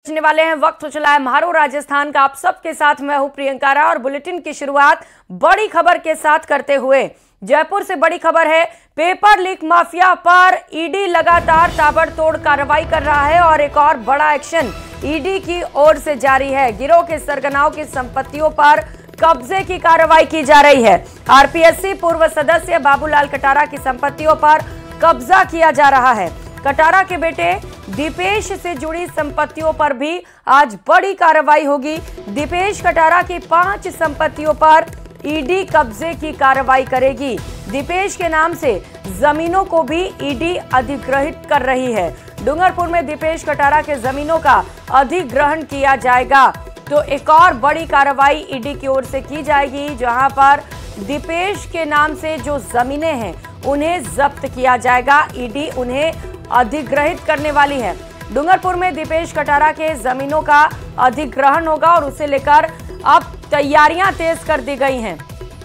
पहुंचने वाले हैं। वक्त हो चला है म्हारो राजस्थान का। आप सबके साथ मैं हूं प्रियंका और बुलेटिन की शुरुआत बड़ी खबर के साथ करते हुए जयपुर से बड़ी खबर है। पेपर लीक माफिया पर ईडी लगातार ताबड़तोड़ कार्रवाई कर रहा है और एक और बड़ा एक्शन ईडी की ओर से जारी है। गिरोह के सरगनाओं की संपत्तियों पर कब्जे की कार्रवाई की जा रही है। आरपीएससी पूर्व सदस्य बाबूलाल कटारा की संपत्तियों पर कब्जा किया जा रहा है। कटारा के बेटे दीपेश से जुड़ी संपत्तियों पर भी आज बड़ी कार्रवाई होगी। दीपेश कटारा की 5 संपत्तियों पर ईडी कब्जे की कार्रवाई करेगी। दीपेश के नाम से जमीनों को भी ईडी अधिग्रहित कर रही है। डूंगरपुर में दीपेश कटारा के जमीनों का अधिग्रहण किया जाएगा। तो एक और बड़ी कार्रवाई ईडी की ओर से की जाएगी, जहां पर दीपेश के नाम से जो जमीनें हैं उन्हें जब्त किया जाएगा। ईडी उन्हें अधिग्रहित करने वाली है। डूंगरपुर में दीपेश कटारा के जमीनों का अधिग्रहण होगा और उसे लेकर अब तैयारियां तेज कर दी गई हैं।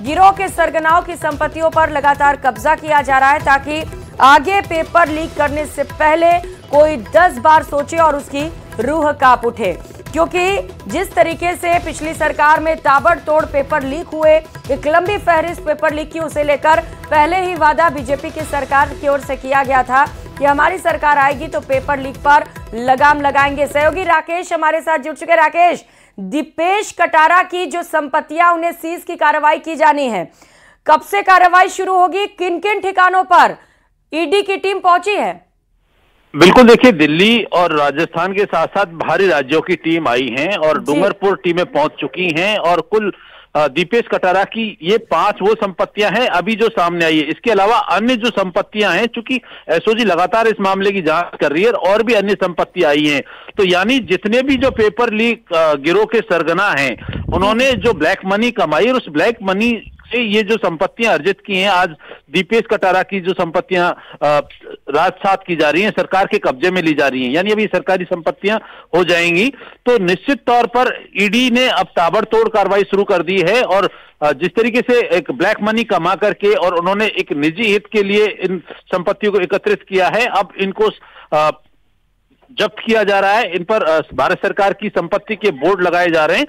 गिरोह के सरगनाओं की संपत्तियों पर लगातार कब्जा किया जा रहा है ताकि आगे पेपर लीक करने से पहले कोई 10 बार सोचे और उसकी रूह कांप उठे, क्योंकि जिस तरीके से पिछली सरकार में ताबड़तोड़ पेपर लीक हुए, एक लंबी फहरिस्त पेपर लीक की, उसे लेकर पहले ही वादा बीजेपी की सरकार की ओर से किया गया था कि हमारी सरकार आएगी तो पेपर लीक पर लगाम लगाएंगे। सहयोगी राकेश हमारे साथ जुड़ चुके। राकेश, दीपेश कटारा की जो संपत्तियां उन्हें सीज की कार्रवाई की जानी है, कब से कार्रवाई शुरू होगी? किन किन ठिकानों पर ईडी की टीम पहुंची है? बिल्कुल, देखिए, दिल्ली और राजस्थान के साथ साथ बाहरी राज्यों की टीम आई हैं और डूंगरपुर टीमें पहुंच चुकी हैं और कुल दीपेश कटारा की ये 5 वो संपत्तियां हैं अभी जो सामने आई है। इसके अलावा अन्य जो संपत्तियां हैं, चूंकि एसओजी लगातार इस मामले की जांच कर रही है और भी अन्य संपत्तियां आई हैं, तो यानी जितने भी जो पेपर लीक गिरोह के सरगना हैं, उन्होंने जो ब्लैक मनी कमाई और उस ब्लैक मनी से ये जो संपत्तियां अर्जित की हैं, आज दीपेश कटारा की जो संपत्तियां राजसात की जा रही हैं, सरकार के कब्जे में ली जा रही हैं, यानी अभी सरकारी संपत्तियां हो जाएंगी। तो निश्चित तौर पर ईडी ने अब ताबड़तोड़ कार्रवाई शुरू कर दी है और जिस तरीके से एक ब्लैक मनी कमा करके और उन्होंने एक निजी हित के लिए इन संपत्तियों को एकत्रित किया है, अब इनको जब्त किया जा रहा है। इन पर भारत सरकार की संपत्ति के बोर्ड लगाए जा रहे हैं।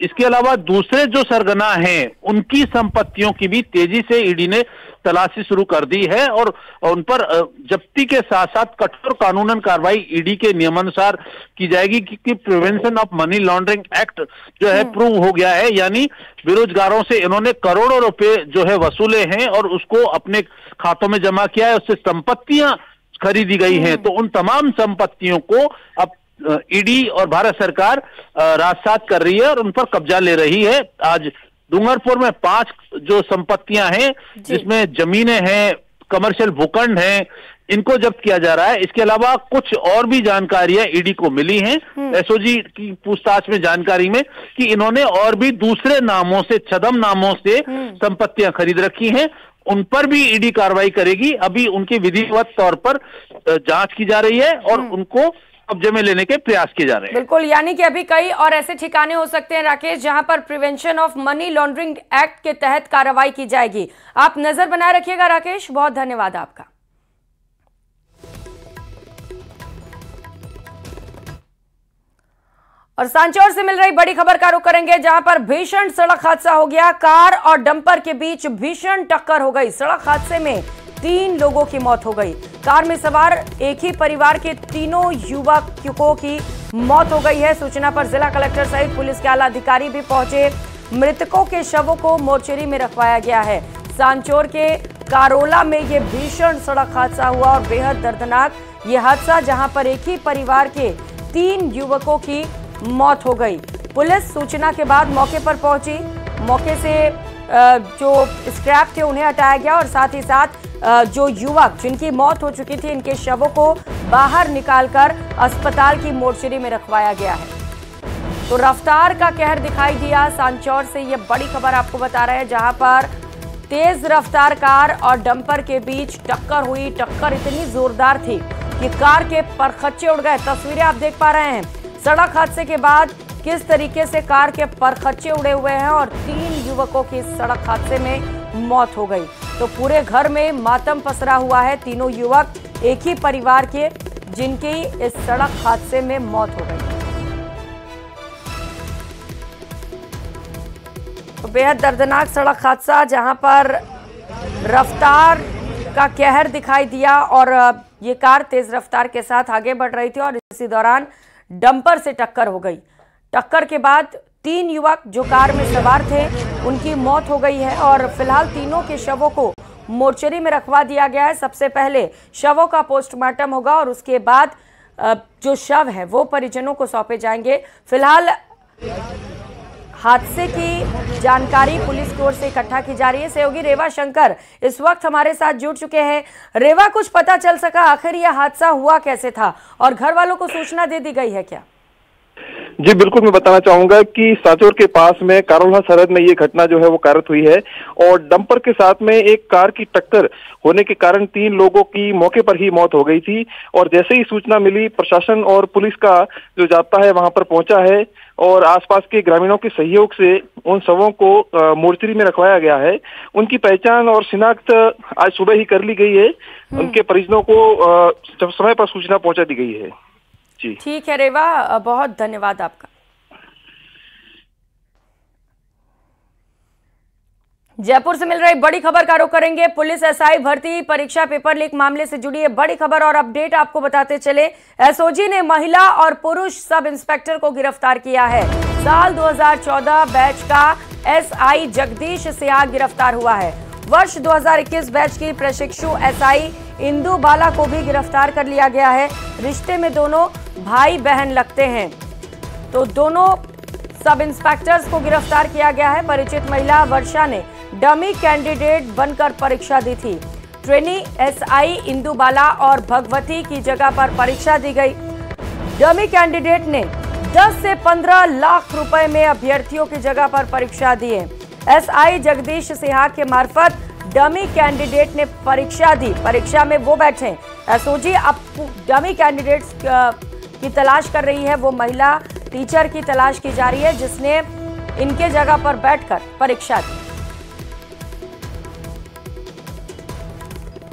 इसके अलावा दूसरे जो सरगना हैं, उनकी संपत्तियों की भी तेजी से ईडी ने तलाशी शुरू कर दी है और उन पर जब्ती के साथ साथ कठोर कानूनन कार्रवाई ईडी के नियमानुसार की जाएगी, क्योंकि prevention of money laundering act जो है प्रूव हो गया है। यानी बेरोजगारों से इन्होंने करोड़ों रुपए जो है वसूले हैं और उसको अपने खातों में जमा किया है, उससे संपत्तियां खरीदी गई हैं। तो उन तमाम संपत्तियों को अब ईडी और भारत सरकार राजसात कर रही है और उन पर कब्जा ले रही है। आज डूंगरपुर में 5 जो संपत्तियां हैं, जिसमें जमीनें हैं, कमर्शियल भूखंड हैं, इनको जब्त किया जा रहा है। इसके अलावा कुछ और भी जानकारियां ईडी को मिली हैं एसओजी की पूछताछ में, जानकारी में, कि इन्होंने और भी दूसरे नामों से, छदम नामों से संपत्तियां खरीद रखी हैं। उन पर भी ईडी कार्रवाई करेगी। अभी उनकी विधिवत तौर पर जांच की जा रही है और उनको कब्जे में लेने के प्रयास किए जा रहे हैं। बिल्कुल, यानी कि अभी कई और ऐसे ठिकाने हो सकते हैं राकेश, जहां पर prevention of money laundering act के तहत कार्रवाई की जाएगी। आप नजर बनाए रखिएगा राकेश, बहुत धन्यवाद आपका। और सांचौर से मिल रही बड़ी खबर का रुख करेंगे, जहां पर भीषण सड़क हादसा हो गया। कार और डंपर के बीच भीषण टक्कर हो गई। सड़क हादसे में 3 लोगों की मौत हो गई। कार में सवार एक ही परिवार के 3 युवकों की मौत हो गई है। सूचना पर जिला कलेक्टर सहित पुलिस के आला अधिकारी भी पहुंचे। मृतकों के शवों को मोर्चरी में रखवाया गया है। सांचौर के कारोला में यह भीषण सड़क हादसा हुआ और बेहद दर्दनाक ये हादसा, जहां पर एक ही परिवार के 3 युवकों की मौत हो गई। पुलिस सूचना के बाद मौके पर पहुंची। मौके से जो स्क्रैप थे उन्हें हटाया गया और साथ ही साथ जो युवक जिनकी मौत हो चुकी थी, इनके शवों को बाहर निकालकर अस्पताल की मोर्चरी में रखवाया गया है। तो रफ्तार का कहर दिखाई दिया। सांचौर से ये बड़ी खबर आपको बता रहे हैं, जहां पर तेज रफ्तार कार और डंपर के बीच टक्कर हुई। टक्कर इतनी जोरदार थी कि कार के परखच्चे उड़ गए। तस्वीरें आप देख पा रहे हैं सड़क हादसे के बाद किस तरीके से कार के परखच्चे उड़े हुए हैं और 3 युवकों की सड़क हादसे में मौत हो गई। तो पूरे घर में मातम पसरा हुआ है। तीनों युवक एक ही परिवार के, जिनकी इस सड़क हादसे में मौत हो गई। बेहद दर्दनाक सड़क हादसा जहां पर रफ्तार का कहर दिखाई दिया और ये कार तेज रफ्तार के साथ आगे बढ़ रही थी और इसी दौरान डंपर से टक्कर हो गई। टक्कर के बाद 3 युवक जो कार में सवार थे उनकी मौत हो गई है और फिलहाल तीनों के शवों को मोर्चरी में रखवा दिया गया है। सबसे पहले शवों का पोस्टमार्टम होगा और उसके बाद जो शव है वो परिजनों को सौंपे जाएंगे। फिलहाल हादसे की जानकारी पुलिस की ओर से इकट्ठा की जा रही है। सहयोगी रेवा शंकर इस वक्त हमारे साथ जुड़ चुके हैं। रेवा, कुछ पता चल सका आखिर यह हादसा हुआ कैसे था और घर वालों को सूचना दे दी गई है क्या? जी बिल्कुल, मैं बताना चाहूंगा कि सांचौर के पास में कारोला सरहद में ये घटना जो है वो कारत हुई है और डंपर के साथ में एक कार की टक्कर होने के कारण 3 लोगों की मौके पर ही मौत हो गई थी। और जैसे ही सूचना मिली, प्रशासन और पुलिस का जो जाब्ता है वहां पर पहुंचा है और आसपास के ग्रामीणों के सहयोग से उन शवों को मोर्चरी में रखवाया गया है। उनकी पहचान और शिनाख्त आज सुबह ही कर ली गई है। उनके परिजनों को समय पर सूचना पहुंचा दी गई है। जी ठीक है रेवा, बहुत धन्यवाद आपका। जयपुर से मिल रही बड़ी खबर का रुख करेंगे। पुलिस एसआई भर्ती परीक्षा पेपर लीक मामले से जुड़ी है बड़ी खबर और अपडेट आपको बताते चले। एसओजी ने महिला और पुरुष सब इंस्पेक्टर को गिरफ्तार किया है। साल 2014 बैच का एसआई जगदीश सिहाग गिरफ्तार हुआ है। वर्ष 2021 बैच की प्रशिक्षु एसआई इंदु बाला को भी गिरफ्तार कर लिया गया है। रिश्ते में दोनों भाई बहन लगते हैं, तो दोनों सब इंस्पेक्टर्स को गिरफ्तार किया गया है। परिचित महिला वर्षा ने डमी कैंडिडेट बनकर परीक्षा दी थी। ट्रेनी एसआई इंदु बाला और भगवती की जगह पर परीक्षा दी गई। डमी कैंडिडेट ने 10 से 15 लाख रुपए में अभ्यर्थियों की जगह पर परीक्षा दी है। एसआई जगदीश सिहाग के मार्फत डमी कैंडिडेट ने परीक्षा दी। परीक्षा में वो बैठे। एसओजी अब डमी कैंडिडेट्स की तलाश कर रही है। वो महिला टीचर की तलाश की जा रही है जिसने इनके जगह पर बैठकर परीक्षा दी।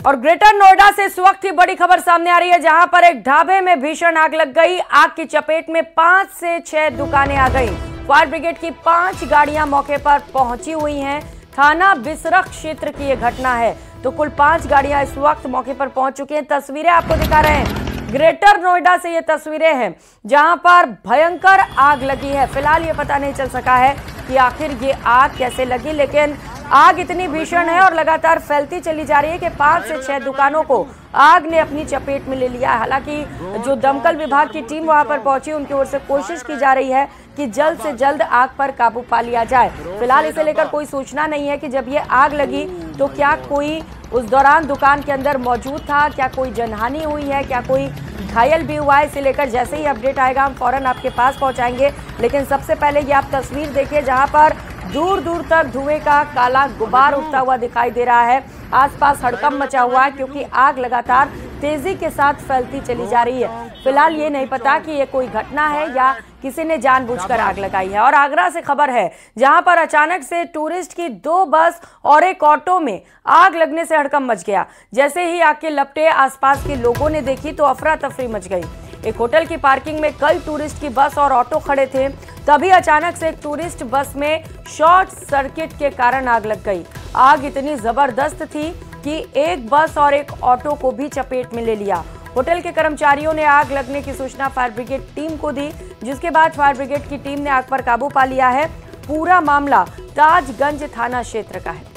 और ग्रेटर नोएडा से इस वक्त की बड़ी खबर सामने आ रही है जहां पर एक ढाबे में भीषण आग लग गई। आग की चपेट में 5 से 6 दुकानें आ गई। फायर ब्रिगेड की 5 गाड़ियां मौके पर पहुंची हुई हैं। थाना बिसरख क्षेत्र की यह घटना है, तो कुल 5 गाड़ियां इस वक्त मौके पर पहुंच चुकी हैं। तस्वीरें आपको दिखा रहे हैं ग्रेटर नोएडा से। ये तस्वीरें हैं जहां पर भयंकर आग लगी है। फिलहाल ये पता नहीं चल सका है कि आखिर ये आग कैसे लगी, लेकिन आग इतनी भीषण है और लगातार फैलती चली जा रही है कि 5 से 6 दुकानों को आग ने अपनी चपेट में ले लिया है। हालांकि जो दमकल विभाग की टीम वहां पर पहुंची, उनकी ओर से कोशिश की जा रही है कि जल्द से जल्द आग पर काबू पा लिया जाए। फिलहाल इसे लेकर कोई सूचना नहीं है कि जब ये आग लगी तो क्या कोई उस दौरान दुकान के अंदर मौजूद था, क्या कोई जनहानि हुई है, क्या कोई घायल भी हुआ है। इसे लेकर जैसे ही अपडेट आएगा हम फौरन आपके पास पहुंचाएंगे। लेकिन सबसे पहले ये आप तस्वीर देखिए जहां पर दूर दूर तक धुएं का काला गुबार उठता हुआ दिखाई दे रहा है। आसपास हड़कंप मचा हुआ है क्योंकि आग लगातार तेजी के साथ फैलती चली जा रही है। फिलहाल ये नहीं पता कि ये कोई घटना है या किसी ने जानबूझकर आग लगाई है। और आगरा से खबर है जहां पर अचानक से टूरिस्ट की 2 बस और एक ऑटो में आग लगने से हड़कंप मच गया। जैसे ही आग के लपटे आसपास के लोगों ने देखी तो अफरा तफरी मच गई। एक होटल की पार्किंग में कई टूरिस्ट की बस और ऑटो खड़े थे, तभी अचानक से एक टूरिस्ट बस में शॉर्ट सर्किट के कारण आग लग गई। आग इतनी जबरदस्त थी कि एक बस और एक ऑटो को भी चपेट में ले लिया। होटल के कर्मचारियों ने आग लगने की सूचना फायर ब्रिगेड टीम को दी, जिसके बाद फायर ब्रिगेड की टीम ने आग पर काबू पा लिया है। पूरा मामला ताजगंज थाना क्षेत्र का है।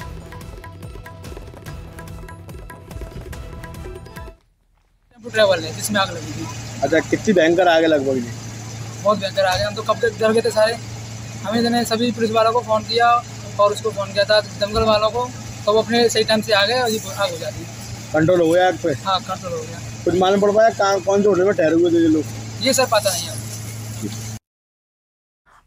ट्रैवल है जिसमें आग लगी थी। अच्छा, कितनी भयंकर आग है लगभग? बहुत भयंकर आग है। हम तो कब तक डर गए थे सारे। हमें सभी पुलिस वालों को फोन किया और उसको फोन किया था दमकल वालों को, तो वो अपने सही टाइम से आ गए और ये आग हो जाती। कंट्रोल हो गया आग पे? हाँ, कंट्रोल हो गया। कुछ मालूम पड़ पाया कौन से होटल में ठहरे हुए थे ये लोग? ये सर पता नहीं है।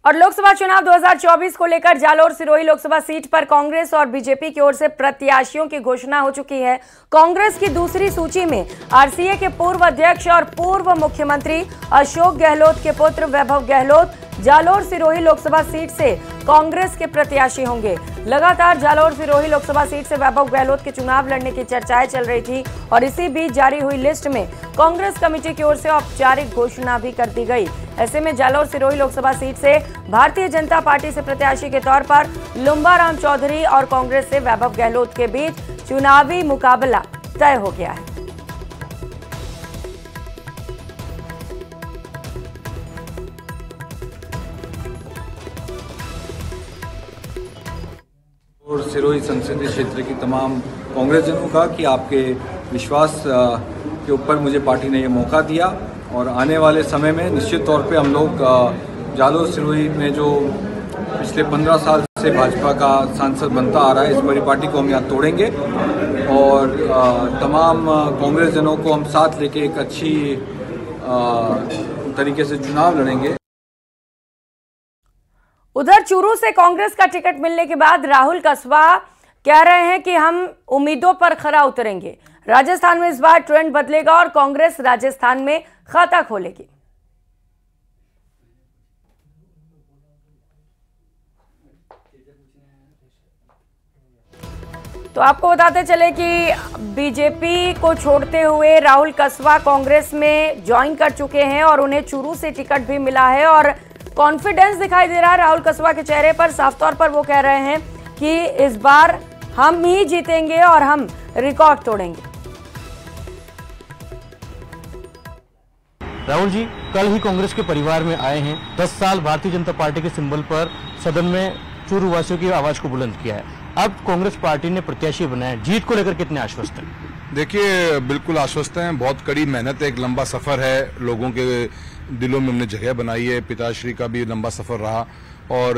और लोकसभा चुनाव 2024 को लेकर जालोर सिरोही लोकसभा सीट पर कांग्रेस और बीजेपी की ओर से प्रत्याशियों की घोषणा हो चुकी है। कांग्रेस की दूसरी सूची में आरसीए के पूर्व अध्यक्ष और पूर्व मुख्यमंत्री अशोक गहलोत के पुत्र वैभव गहलोत जालोर सिरोही लोकसभा सीट से कांग्रेस के प्रत्याशी होंगे। लगातार जालौर सिरोही लोकसभा सीट से वैभव गहलोत के चुनाव लड़ने की चर्चाएं चल रही थी और इसी बीच जारी हुई लिस्ट में कांग्रेस कमेटी की ओर से औपचारिक घोषणा भी कर दी गई। ऐसे में जालौर सिरोही लोकसभा सीट से भारतीय जनता पार्टी से प्रत्याशी के तौर पर लुम्बाराम चौधरी और कांग्रेस से वैभव गहलोत के बीच चुनावी मुकाबला तय हो गया है। और सिरोही संसदीय क्षेत्र की तमाम कांग्रेसजनों का कि आपके विश्वास के ऊपर मुझे पार्टी ने ये मौका दिया और आने वाले समय में निश्चित तौर पे हम लोग जालौर सिरोही में जो पिछले 15 साल से भाजपा का सांसद बनता आ रहा है, इस बड़ी पार्टी को हम यहाँ तोड़ेंगे और तमाम कांग्रेसजनों को हम साथ लेके एक अच्छी तरीके से चुनाव लड़ेंगे। उधर चूरू से कांग्रेस का टिकट मिलने के बाद राहुल कसबा कह रहे हैं कि हम उम्मीदों पर खरा उतरेंगे। राजस्थान में इस बार ट्रेंड बदलेगा और कांग्रेस राजस्थान में खाता खोलेगी। तो आपको बताते चले कि बीजेपी को छोड़ते हुए राहुल कसबा कांग्रेस में ज्वाइन कर चुके हैं और उन्हें चूरू से टिकट भी मिला है और कॉन्फिडेंस दिखाई दे रहा है राहुल कसबा के चेहरे पर। साफ तौर पर वो कह रहे हैं कि इस बार हम ही जीतेंगे और हम रिकॉर्ड तोड़ेंगे। राहुल जी कल ही कांग्रेस के परिवार में आए हैं। 10 साल भारतीय जनता पार्टी के सिंबल पर सदन में चूरू वासियों की आवाज को बुलंद किया है। अब कांग्रेस पार्टी ने प्रत्याशी बनाया, जीत को लेकर कितने आश्वस्त हैं? देखिए, बिल्कुल आश्वस्त हैं। बहुत कड़ी मेहनत है, एक लंबा सफर है, लोगों के दिलों में हमने जगह बनाई है। पिताश्री का भी लंबा सफर रहा और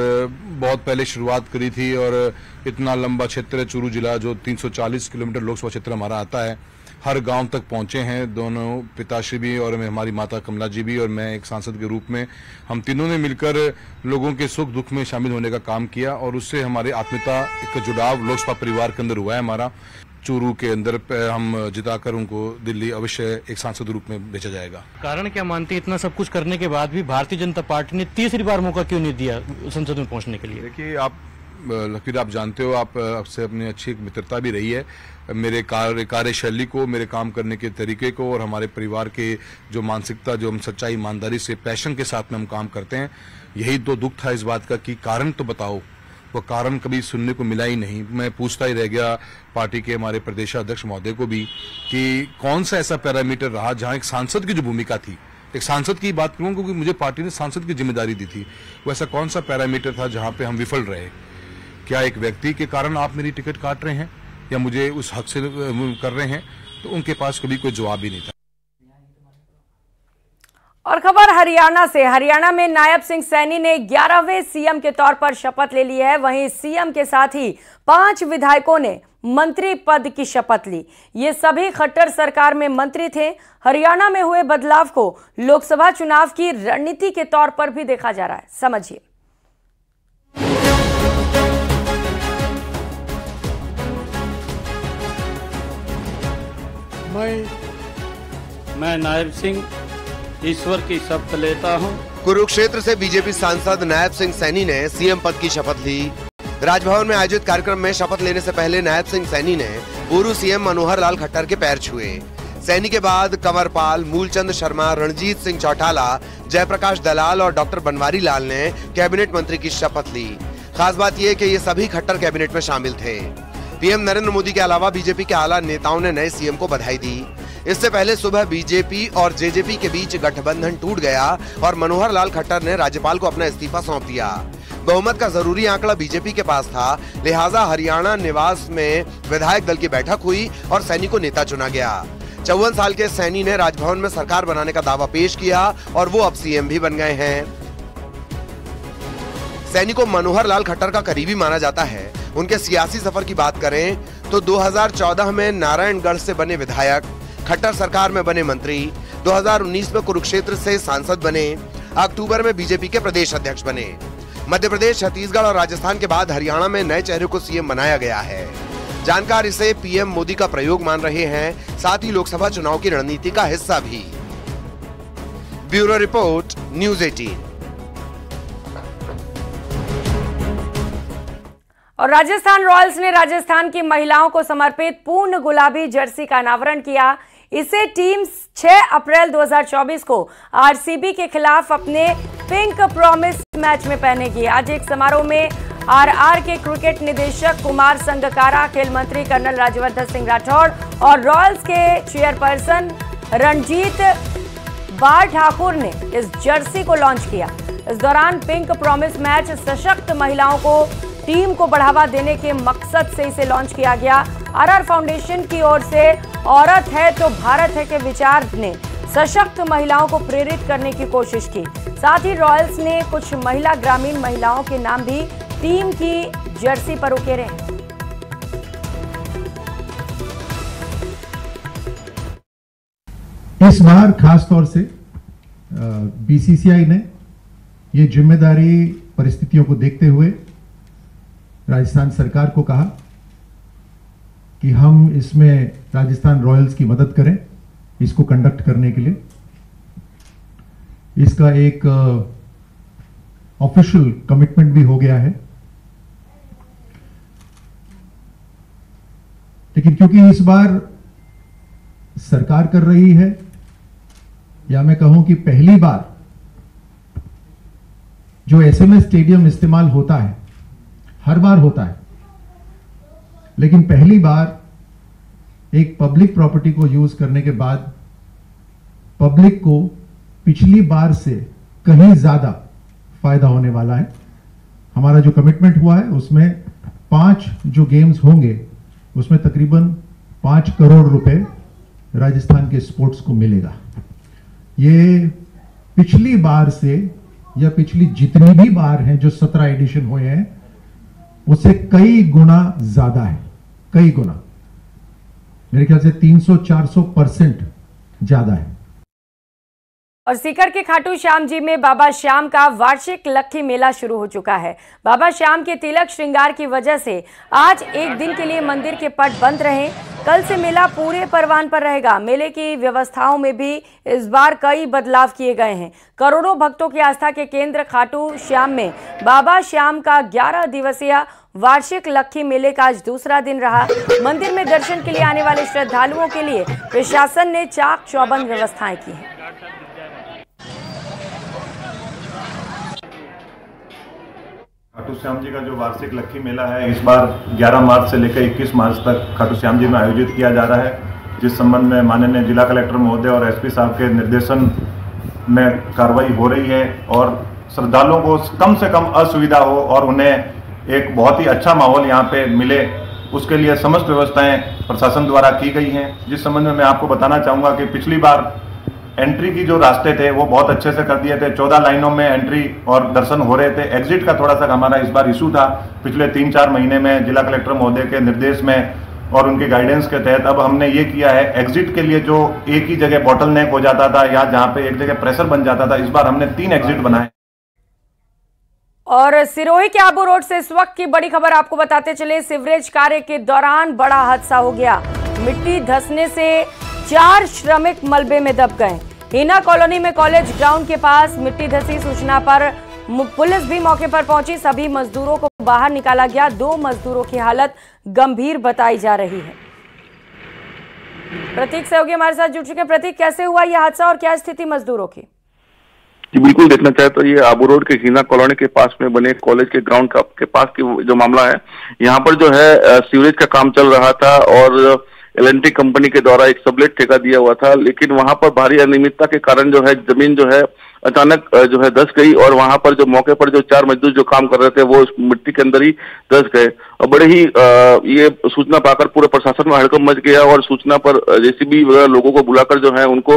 बहुत पहले शुरुआत करी थी और इतना लंबा क्षेत्र है चूरू जिला, जो 340 किलोमीटर लोकसभा क्षेत्र हमारा आता है, हर गांव तक पहुंचे हैं। दोनों पिताश्री भी और हमारी माता कमला जी भी और मैं एक सांसद के रूप में, हम तीनों ने मिलकर लोगों के सुख दुख में शामिल होने का काम किया और उससे हमारे आत्मीयता एक जुड़ाव लोकसभा परिवार के अंदर हुआ है हमारा। चूरू के अंदर हम जिताकर उनको दिल्ली अवश्य एक सांसद रूप में भेजा जाएगा। कारण क्या मानते हैं, इतना सब कुछ करने के बाद भी भारतीय जनता पार्टी ने तीसरी बार मौका क्यों नहीं दिया संसद में पहुंचने के लिए? देखिए, आप जानते हो, आपसे अपनी अच्छी एक मित्रता भी रही है। मेरे कार्यशैली को, मेरे काम करने के तरीके को और हमारे परिवार के जो मानसिकता, जो हम सच्चाई ईमानदारी से पैशन के साथ में हम काम करते हैं, यही तो दुख था इस बात का कि कारण तो बताओ। वो कारण कभी सुनने को मिला ही नहीं। मैं पूछता ही रह गया पार्टी के हमारे प्रदेशाध्यक्ष महोदय को भी कि कौन सा ऐसा पैरामीटर रहा जहां एक सांसद की जो भूमिका थी, एक सांसद की बात करूं क्योंकि मुझे पार्टी ने सांसद की जिम्मेदारी दी थी, वो ऐसा कौन सा पैरामीटर था जहां पे हम विफल रहे? क्या एक व्यक्ति के कारण आप मेरी टिकट काट रहे हैं या मुझे उस हक से कर रहे हैं? तो उनके पास कभी कोई जवाब ही नहीं था। और खबर हरियाणा से। हरियाणा में नायब सिंह सैनी ने 11वें सीएम के तौर पर शपथ ले ली है। वहीं सीएम के साथ ही 5 विधायकों ने मंत्री पद की शपथ ली। ये सभी खट्टर सरकार में मंत्री थे। हरियाणा में हुए बदलाव को लोकसभा चुनाव की रणनीति के तौर पर भी देखा जा रहा है। समझिए। मैं नायब सिंह ईश्वर की शपथ लेता हूं। कुरुक्षेत्र से बीजेपी सांसद नायब सिंह सैनी ने सीएम पद की शपथ ली। राजभवन में आयोजित कार्यक्रम में शपथ लेने से पहले नायब सिंह सैनी ने पूर्व सीएम मनोहर लाल खट्टर के पैर छुए। सैनी के बाद कंवर पाल, मूलचंद शर्मा, रणजीत सिंह चौटाला, जयप्रकाश दलाल और डॉक्टर बनवारी लाल ने कैबिनेट मंत्री की शपथ ली। खास बात यह कि ये सभी खट्टर कैबिनेट में शामिल थे। पीएम नरेंद्र मोदी के अलावा बीजेपी के आला नेताओं ने नए सीएम को बधाई दी। इससे पहले सुबह बीजेपी और जेजेपी के बीच गठबंधन टूट गया और मनोहर लाल खट्टर ने राज्यपाल को अपना इस्तीफा सौंप दिया। बहुमत का जरूरी आंकड़ा बीजेपी के पास था, लिहाजा हरियाणा निवास में विधायक दल की बैठक हुई और सैनी को नेता चुना गया। 54 साल के सैनी ने राजभवन में सरकार बनाने का दावा पेश किया और वो अब सीएम भी बन गए हैं। सैनी को मनोहर लाल खट्टर का करीबी माना जाता है। उनके सियासी सफर की बात करें तो 2014 में नारायणगढ़ से बने विधायक, खट्टर सरकार में बने मंत्री, 2019 में कुरुक्षेत्र से सांसद बने, अक्टूबर में बीजेपी के प्रदेश अध्यक्ष बने। मध्य प्रदेश, छत्तीसगढ़ और राजस्थान के बाद हरियाणा में नए चेहरे को सीएम बनाया गया है। जानकार इसे पीएम मोदी का प्रयोग मान रहे हैं, साथ ही लोकसभा चुनाव की रणनीति का हिस्सा भी। Bureau report, news 18। और राजस्थान रॉयल्स ने राजस्थान की महिलाओं को समर्पित पूर्ण गुलाबी जर्सी का अनावरण किया। इसे टीम 6 अप्रैल 2024 को आरसीबी के खिलाफ अपने पिंक प्रॉमिस मैच में पहनेगी। आज एक समारोह में आरआर के क्रिकेट निदेशक कुमार संगकारा, खेल मंत्री कर्नल राज्यवर्धन सिंह राठौड़ और रॉयल्स के चेयरपर्सन रणजीत बार ठाकुर ने इस जर्सी को लॉन्च किया। इस दौरान पिंक प्रॉमिस मैच सशक्त महिलाओं को टीम को बढ़ावा देने के मकसद से इसे लॉन्च किया गया। आरआर फाउंडेशन की ओर से औरत है तो भारत है के विचार ने सशक्त महिलाओं को प्रेरित करने की कोशिश की। साथ ही रॉयल्स ने कुछ महिला ग्रामीण महिलाओं के नाम भी टीम की जर्सी पर उकेरे। इस बार खास तौर से बीसीसीआई ने ये जिम्मेदारी परिस्थितियों को देखते हुए राजस्थान सरकार को कहा कि हम इसमें राजस्थान रॉयल्स की मदद करें इसको कंडक्ट करने के लिए। इसका एक ऑफिशियल कमिटमेंट भी हो गया है, लेकिन क्योंकि इस बार सरकार कर रही है, या मैं कहूं कि पहली बार जो एसएमएस स्टेडियम इस्तेमाल होता है, हर बार होता है, लेकिन पहली बार एक पब्लिक प्रॉपर्टी को यूज करने के बाद पब्लिक को पिछली बार से कहीं ज्यादा फायदा होने वाला है। हमारा जो कमिटमेंट हुआ है उसमें 5 जो गेम्स होंगे उसमें तकरीबन 5 करोड़ रुपए राजस्थान के स्पोर्ट्स को मिलेगा। ये पिछली बार से या पिछली जितनी भी बार हैं जो 17 एडिशन हुए हैं उससे कई गुना ज्यादा है, कई गुना, मेरे ख्याल से 300-400% ज्यादा है। और सीकर के खाटू श्याम जी में बाबा श्याम का वार्षिक लक्खी मेला शुरू हो चुका है। बाबा श्याम के तिलक श्रृंगार की वजह से आज एक दिन के लिए मंदिर के पट बंद रहे। कल से मेला पूरे परवान पर रहेगा। मेले की व्यवस्थाओं में भी इस बार कई बदलाव किए गए हैं। करोड़ों भक्तों की आस्था के केंद्र खाटू श्याम में बाबा श्याम का 11 दिवसीय वार्षिक लक्खी मेले का आज दूसरा दिन रहा। मंदिर में दर्शन के लिए आने वाले श्रद्धालुओं के लिए प्रशासन ने चाक चौबंद व्यवस्थाएं की हैं। खाटू श्याम जी का जो वार्षिक लक्खी मेला है इस बार 11 मार्च से लेकर 21 मार्च तक खाटू श्याम जी में आयोजित किया जा रहा है, जिस संबंध में माननीय जिला कलेक्टर महोदय और एसपी साहब के निर्देशन में कार्रवाई हो रही है और श्रद्धालुओं को कम से कम असुविधा हो और उन्हें एक बहुत ही अच्छा माहौल यहाँ पे मिले, उसके लिए समस्त व्यवस्थाएं प्रशासन द्वारा की गई हैं। जिस संबंध में मैं आपको बताना चाहूँगा कि पिछली बार एंट्री की जो रास्ते थे वो बहुत अच्छे से कर दिए थे। 14 लाइनों में एंट्री और दर्शन हो रहे थे। एग्जिट का थोड़ा सा हमारा इस बार इशू था। पिछले 3-4 महीने में जिला कलेक्टर महोदय के निर्देश में और उनके गाइडेंस के तहत अब हमने ये किया है, एग्जिट के लिए जो एक ही जगह बॉटल नेक हो जाता था या जहाँ पे एक जगह प्रेशर बन जाता था, इस बार हमने 3 एग्जिट बनाए। और सिरोही के आबू रोड से इस वक्त की बड़ी खबर आपको बताते चले। सीवरेज कार्य के दौरान बड़ा हादसा हो गया। मिट्टी धंसने से 4 श्रमिक मलबे में दब गए। हीना कॉलोनी में कॉलेज ग्राउंड के पास मिट्टी धंसी। सूचना पर पुलिस भी मौके पर पहुंची। सभी मजदूरों को बाहर निकाला गया। 2 मजदूरों की हालत गंभीर बताई जा रही है। प्रतीक सहयोगी हमारे साथ जुड़ चुके हैं। प्रतीक, कैसे हुआ यह हादसा और क्या स्थिति मजदूरों की? जी बिल्कुल, देखना चाहे तो ये आबू रोड के हीना कॉलोनी के पास में बने कॉलेज के ग्राउंड के पास की जो मामला है, यहाँ पर जो है सीवरेज का काम चल रहा था और एल&टी कंपनी के द्वारा एक सबलेट ठेका दिया हुआ था, लेकिन वहां पर भारी अनियमितता के कारण जो है जमीन जो है अचानक जो है धंस गई और वहां पर जो मौके पर जो 4 मजदूर जो काम कर रहे थे वो मिट्टी के अंदर ही धंस गए। और बड़े ही ये सूचना पाकर पूरे प्रशासन में हड़कंप मच गया और सूचना पर जेसीबी वगैरह लोगों को बुलाकर जो है उनको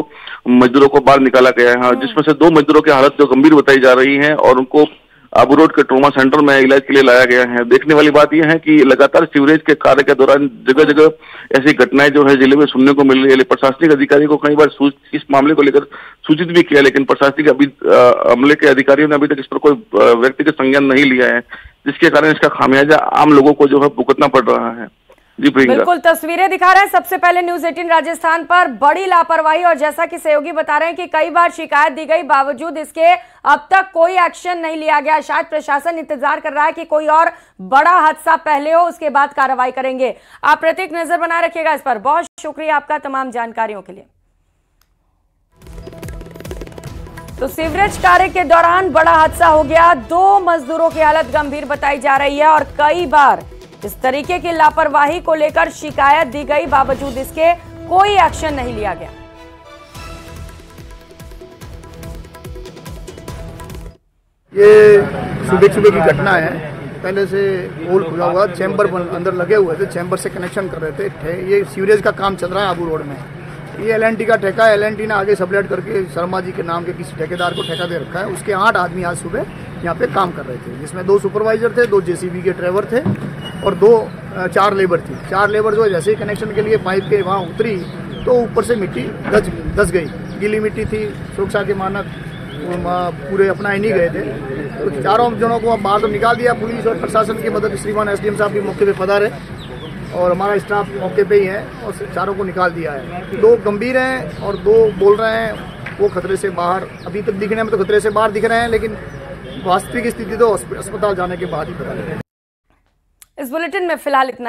मजदूरों को बाहर निकाला गया है, जिसमें से 2 मजदूरों की हालत जो गंभीर बताई जा रही है और उनको आबू रोड के ट्रोमा सेंटर में इलाज के लिए लाया गया है। देखने वाली बात यह है कि लगातार सीवरेज के कार्य के दौरान जगह जगह ऐसी घटनाएं जो है जिले में सुनने को मिल रही है। प्रशासनिक अधिकारी को कई बार इस मामले को लेकर सूचित भी किया, लेकिन प्रशासनिक अमले के अधिकारियों ने अभी तक इस पर कोई व्यक्तिगत संज्ञान नहीं लिया है, जिसके कारण इसका खामियाजा आम लोगों को जो है भुगतना पड़ रहा है। जी प्रियंका, बिल्कुल तस्वीरें दिखा रहे हैं सबसे पहले न्यूज़ 18 राजस्थान पर बड़ी लापरवाही, और जैसा कि सहयोगी बता रहे हैं कि कई बार शिकायत दी गई, बावजूद इसके अब तक कोई एक्शन नहीं लिया गया। शायद प्रशासन इंतजार कर रहा है कि कोई और बड़ा हादसा पहले हो, उसके बाद कार्रवाई करेंगे। आप प्रत्येक नजर बनाए रखिएगा इस पर। बहुत शुक्रिया आपका तमाम जानकारियों के लिए। तो सीवरेज कार्य के दौरान बड़ा हादसा हो गया, 2 मजदूरों की हालत गंभीर बताई जा रही है, और कई बार इस तरीके की लापरवाही को लेकर शिकायत दी गई, बावजूद इसके कोई एक्शन नहीं लिया गया। ये सुबह की घटना है। पहले से होल खुला हुआ, चैम्बर अंदर लगे हुए थे, चैम्बर से कनेक्शन कर रहे थे। ये सीवरेज का काम चल रहा है आबू रोड में। ये LNT का ठेका है। LNT ने आगे सबलेट करके शर्मा जी के नाम के किसी ठेकेदार को ठेका दे रखा है। उसके 8 आदमी आज सुबह यहाँ पे काम कर रहे थे, जिसमें 2 सुपरवाइजर थे, 2 JCB के ड्राइवर थे और 4 लेबर थी। 4 लेबर जो जैसे ही कनेक्शन के लिए पाइप के वहाँ उतरी तो ऊपर से मिट्टी धस गई। गीली मिट्टी थी, सुरक्षा के मानक पूरे अपना ही नहीं गए थे। तो चारों जनों को अब बाहर तो निकाल दिया। पुलिस और प्रशासन की मदद, श्रीमान SDM साहब भी मौके पे पधारे और हमारा स्टाफ मौके पे ही है, और चारों को निकाल दिया है। 2 गंभीर हैं और 2 बोल रहे हैं वो खतरे से बाहर, अभी तक दिखने में तो खतरे से बाहर दिख रहे हैं, लेकिन वास्तविक स्थिति तो अस्पताल जाने के बाद ही पता लगेगी। इस बुलेटिन में फिलहाल इतना है।